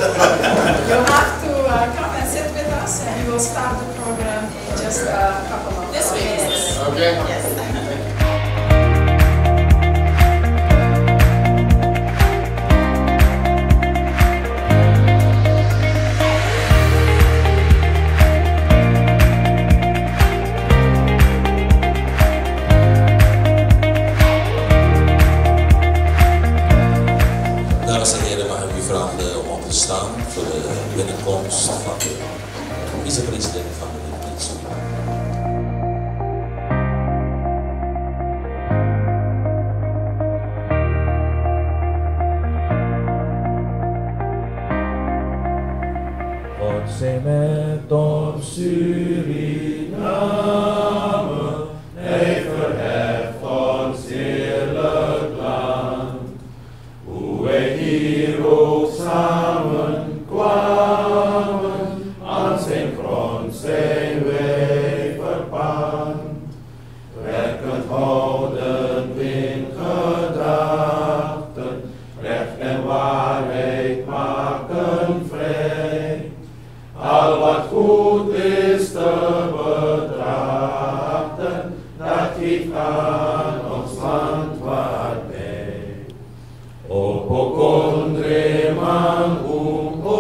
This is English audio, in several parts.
You have to come and sit with us, and we will start the program in just a couple of minutes. Okay. Yes. Dames en heren, mag ik u vragen om op te staan voor de binnenkomst van de vicepresident van de Republiek Suriname. God zij met ons Suriname, hij verheft ons heerlijk land. Hoe wij hier ook samen kwamen, aan zijn grond zijn wij verpand. Werkend houden in gedachten, recht en waarheid maken vrij. Al wat goed is te betrachten, dat geeft aan ons land waardij. Opo kondre man opo,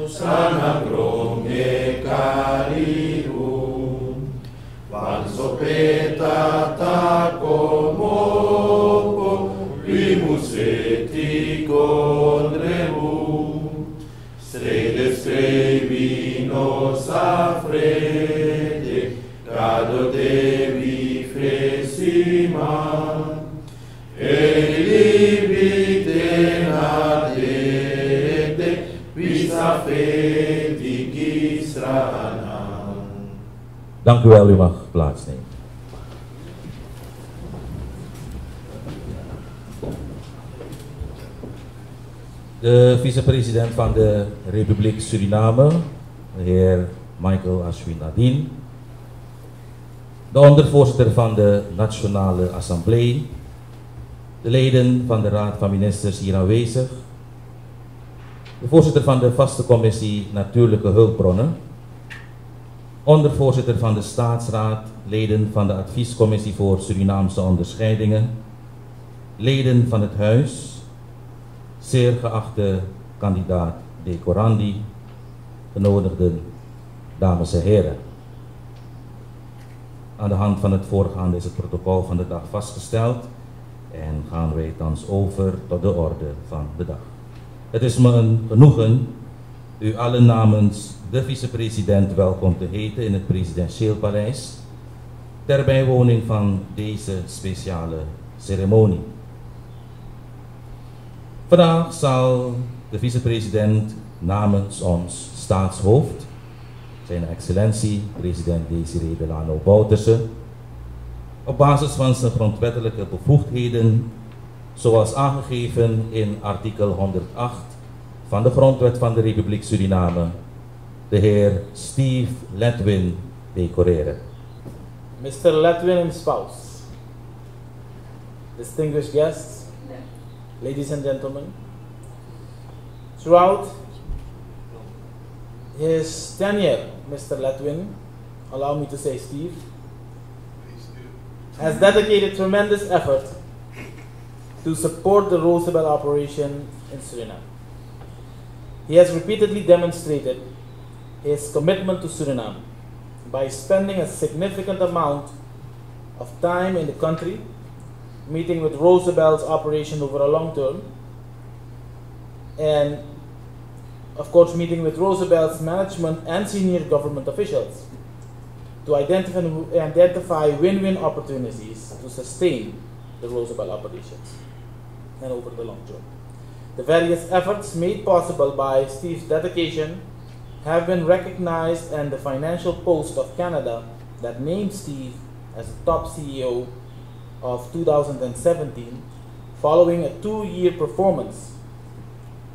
sana grome kariun. Van sopeta tako mopo, limuseti kondre Strede strevino sa frede, cado devi fresiman, e libite nadete, visa feti gisranan. Dank u wel, u mag plaatsnemen. De vicepresident van de Republiek Suriname, de heer Michael Adhin. De ondervoorzitter van de Nationale Assemblée. De leden van de Raad van Ministers hier aanwezig. De voorzitter van de vaste commissie Natuurlijke Hulpbronnen. Ondervoorzitter van de Staatsraad, leden van de Adviescommissie voor Surinaamse Onderscheidingen. Leden van het Huis. Zeer geachte kandidaat Decoratie, genodigden dames en heren. Aan de hand van het voorgaande is het protocol van de dag vastgesteld en gaan wij thans over tot de orde van de dag. Het is me een genoegen u allen namens de vicepresident welkom te heten in het presidentieel paleis ter bijwoning van deze speciale ceremonie. Vandaag zal de vicepresident namens ons staatshoofd, zijn excellentie, president Desiree Delano Bouterse, op basis van zijn grondwettelijke bevoegdheden, zoals aangegeven in artikel 108 van de Grondwet van de Republiek Suriname, de heer Steve Letwin decoreren. Mr. Letwin and spouse, distinguished guests, ladies and gentlemen, throughout his tenure, Mr. Letwin, allow me to say Steve, has dedicated tremendous effort to support the Roosevelt operation in Suriname. He has repeatedly demonstrated his commitment to Suriname by spending a significant amount of time in the country, meeting with Roosevelt's operation over a long term, and of course meeting with Roosevelt's management and senior government officials to identify win-win opportunities to sustain the Roosevelt operations and over the long term. The various efforts made possible by Steve's dedication have been recognized, and the Financial Post of Canada that named Steve as the top CEO of 2017 following a 2-year performance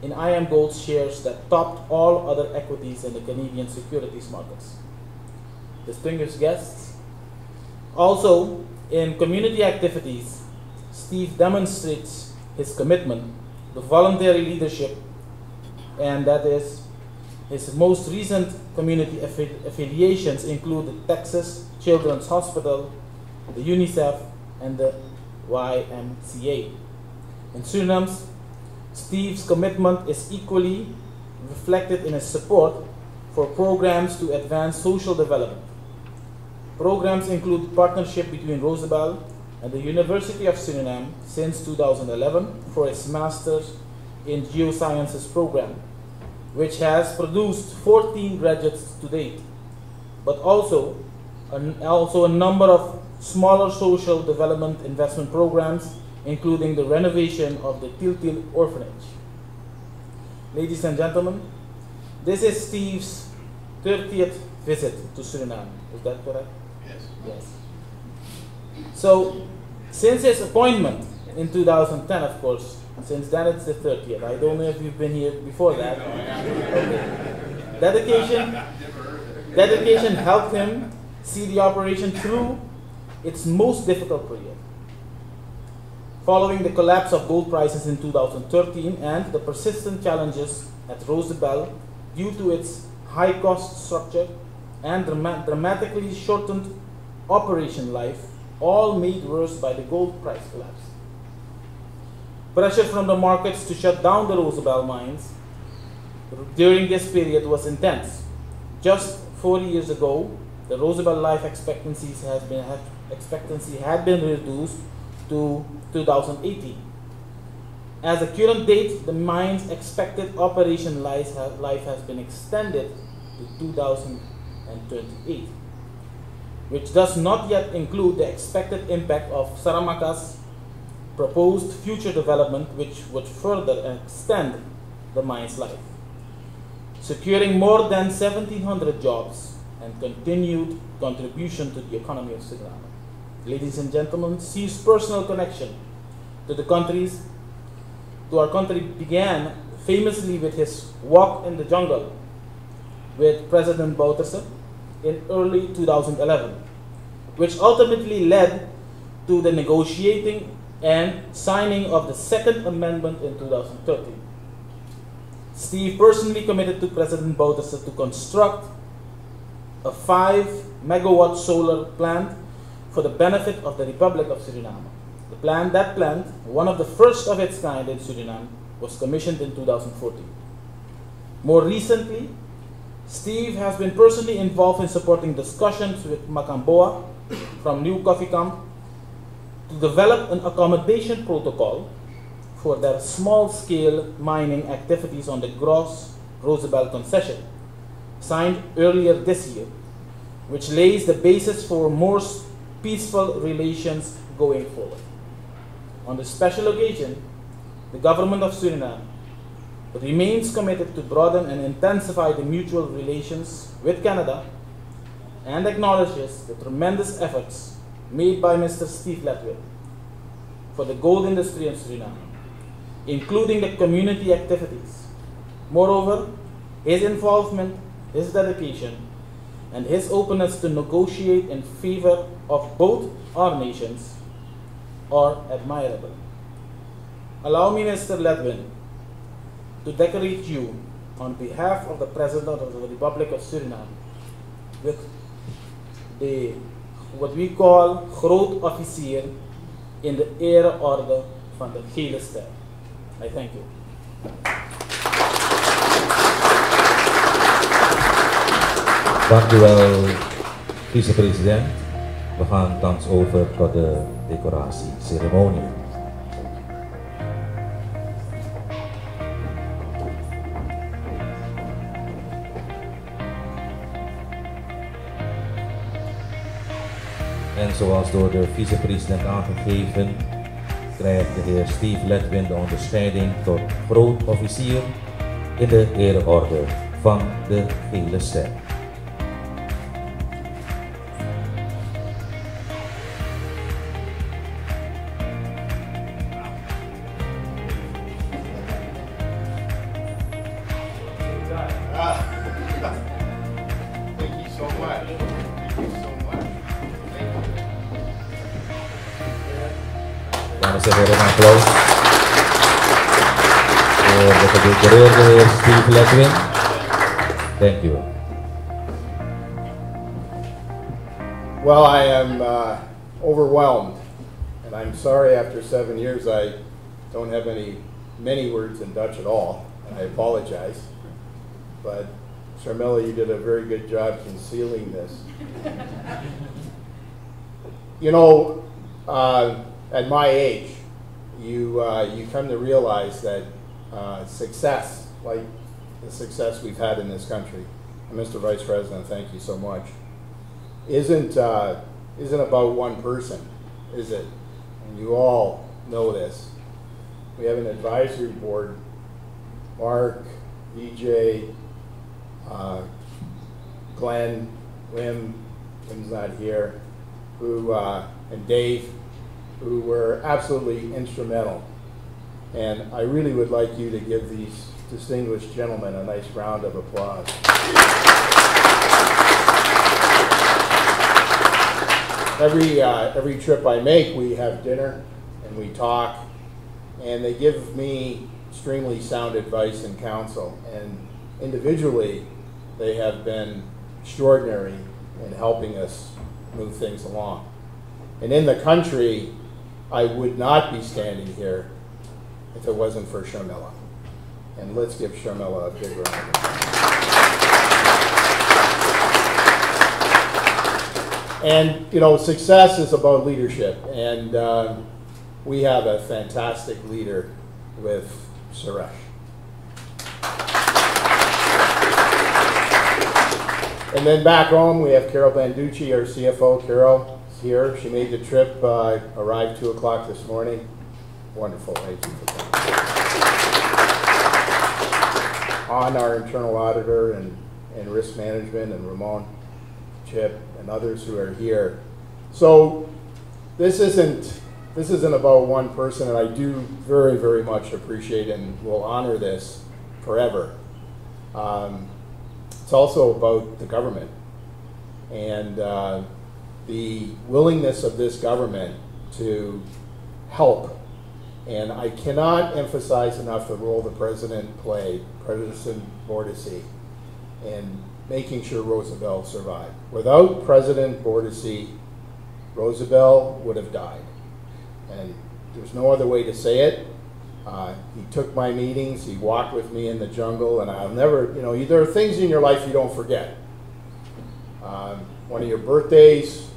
in IAMGOLD shares that topped all other equities in the Canadian securities markets. Distinguished guests, also in community activities, Steve demonstrates his commitment to voluntary leadership and that is his most recent community affiliations include the Texas Children's Hospital, the UNICEF, and the YMCA. In Suriname, Steve's commitment is equally reflected in his support for programs to advance social development. Programs include partnership between Roosevelt and the University of Suriname since 2011 for its Master's in Geosciences program, which has produced 14 graduates to date, but also a number of smaller social development investment programs, including the renovation of the Tiltil orphanage. Ladies and gentlemen, this is Steve's 30th visit to Suriname. Is that correct? Yes. Yes. So, since his appointment in 2010, of course, since then it's the 30th. I don't know if you've been here before that. Okay. Dedication helped him see the operation through its most difficult period. Following the collapse of gold prices in 2013 and the persistent challenges at Roosevelt due to its high cost structure and dramatically shortened operation life, all made worse by the gold price collapse. Pressure from the markets to shut down the Roosevelt mines during this period was intense. Just 4 years ago, the Roosevelt life expectancy had been reduced to 2018. As a current date, the mine's expected operation life has been extended to 2028, which does not yet include the expected impact of Saramacca's proposed future development, which would further extend the mine's life, securing more than 1,700 jobs and continued contribution to the economy of Suriname. Ladies and gentlemen, Steve's personal connection to our country began famously with his walk in the jungle with President Bouterse in early 2011, which ultimately led to the negotiating and signing of the Second Amendment in 2013. Steve personally committed to President Bouterse to construct a 5-megawatt solar plant for the benefit of the Republic of Suriname. That plant, one of the first of its kind in Suriname, was commissioned in 2014. More recently, Steve has been personally involved in supporting discussions with Macamboa from New Coffee Camp to develop an accommodation protocol for their small-scale mining activities on the Gross Roosevelt concession, signed earlier this year, which lays the basis for more peaceful relations going forward. On this special occasion, the government of Suriname remains committed to broaden and intensify the mutual relations with Canada and acknowledges the tremendous efforts made by Mr. Steve Letwin for the gold industry in Suriname, including the community activities. Moreover, his involvement, his dedication, and his openness to negotiate in favor of both our nations are admirable. Allow me, Mr. Letwin, to decorate you on behalf of the President of the Republic of Suriname with what we call Groot Officier in de ereorde van de Gele Ster. I thank you. Dank u wel, vicepresident. We gaan thans over tot de decoratieceremonie. En zoals door de vicepresident aangegeven, krijgt de heer Steve Letwin de onderscheiding tot groot officier in de ereorde van de Gele Ster. Dames en heren, een applaus voor de gedecoreerde heer Steve Letwin. Thank you. Well, I am overwhelmed, and I'm sorry after 7 years I don't have many words in Dutch at all, and I apologize. But Sharmila, you did a very good job concealing this. You know, at my age, you come to realize that success, like the success we've had in this country, and Mr. Vice President, thank you so much, isn't about one person, is it? And you all know this. We have an advisory board, Mark, EJ, Glenn, Wim's not here, who, and Dave, who were absolutely instrumental. And I really would like you to give these distinguished gentlemen a nice round of applause. Every trip I make, we have dinner and we talk, and they give me extremely sound advice and counsel. And individually, they have been extraordinary in helping us move things along. And in the country, I would not be standing here if it wasn't for Sharmila. And let's give Sharmila a big round of applause. And you know, success is about leadership, and we have a fantastic leader with Suresh. And then back home, we have Carol Banducci, our CFO. Carol is here. She made the trip, arrived 2 o'clock this morning. Wonderful, thank you for that. On our internal auditor and risk management, and Ramon, Chip, and others who are here. So this isn't about one person, and I do very, very much appreciate and will honor this forever. It's also about the government and the willingness of this government to help. And I cannot emphasize enough the role the President played, President Bordacy, in making sure Roosevelt survived. Without President Bordacy, Roosevelt would have died. And there's no other way to say it. He took my meetings, he walked with me in the jungle, and I'll never, you know, there are things in your life you don't forget. One of your birthdays,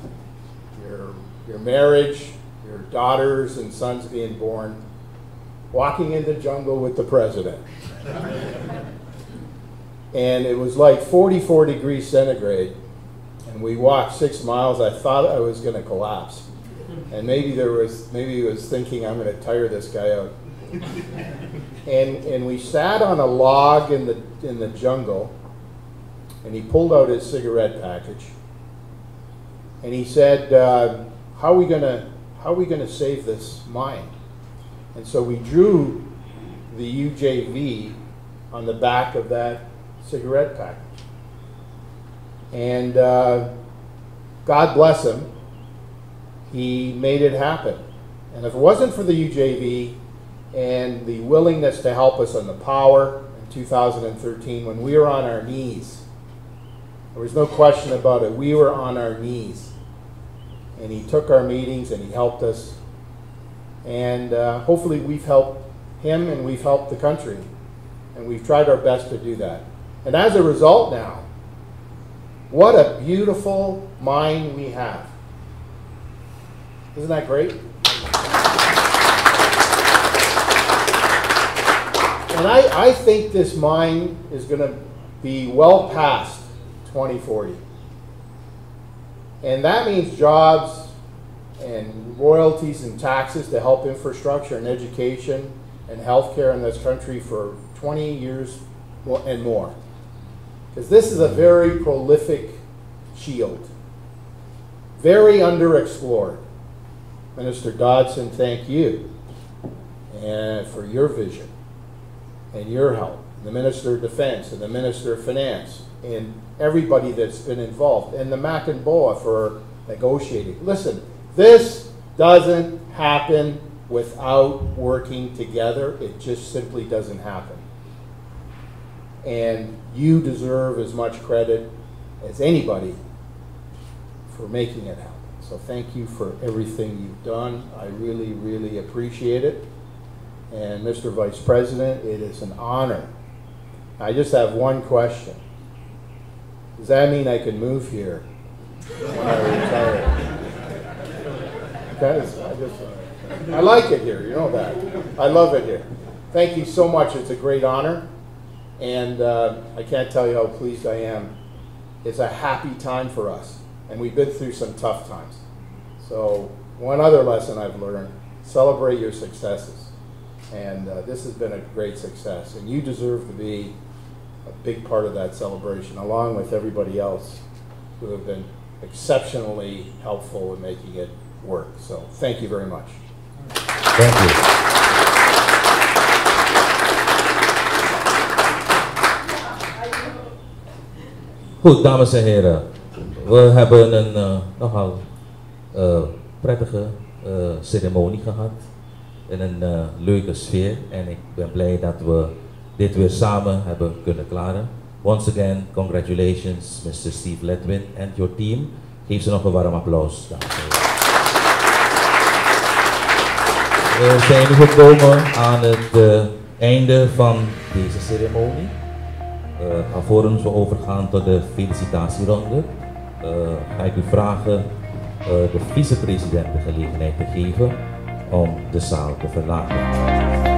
your marriage, your daughters and sons being born, walking in the jungle with the President. And it was like 44 degrees centigrade, and we walked 6 miles. I thought I was going to collapse. And maybe he was thinking, I'm going to tire this guy out. And we sat on a log in the jungle, and he pulled out his cigarette package, and he said, how are we going to save this mine? And so we drew the UJV on the back of that cigarette package. And God bless him, he made it happen. And if it wasn't for the UJV and the willingness to help us on the power in 2013, when we were on our knees, there was no question about it, we were on our knees. And he took our meetings and he helped us. And hopefully we've helped him and we've helped the country. And we've tried our best to do that. And as a result now, what a beautiful mine we have. Isn't that great? And I think this mine is going to be well past 2040. And that means jobs and royalties and taxes to help infrastructure and education and healthcare in this country for 20 years and more. Because this is a very prolific shield, very underexplored. Minister Dodson, thank you and for your vision and your help. The Minister of Defense and the Minister of Finance and everybody that's been involved, and the Mac and Boa for negotiating. Listen, this doesn't happen without working together, it just simply doesn't happen. And you deserve as much credit as anybody for making it happen. So thank you for everything you've done. I really, really appreciate it. And Mr. Vice President, it is an honor. I just have one question. Does that mean I can move here when I retire? Because I like it here, you know that. I love it here. Thank you so much. It's a great honor. And I can't tell you how pleased I am. It's a happy time for us. And we've been through some tough times. So one other lesson I've learned, celebrate your successes. And this has been a great success. And you deserve to be a big part of that celebration, along with everybody else who have been exceptionally helpful in making it work. So thank you very much. Thank you. Goed, dames en heren. We hebben een nogal prettige ceremonie gehad. In een leuke sfeer. En ik ben blij dat we dit weer samen hebben kunnen klaren. Once again, congratulations Mr. Steve Letwin and your team. Geef ze nog een warm applaus, dames en heren. We zijn nu gekomen aan het einde van deze ceremonie. Alvorens we overgaan tot de felicitatieronde, ga ik u vragen de vicepresident de gelegenheid te geven om de zaal te verlaten.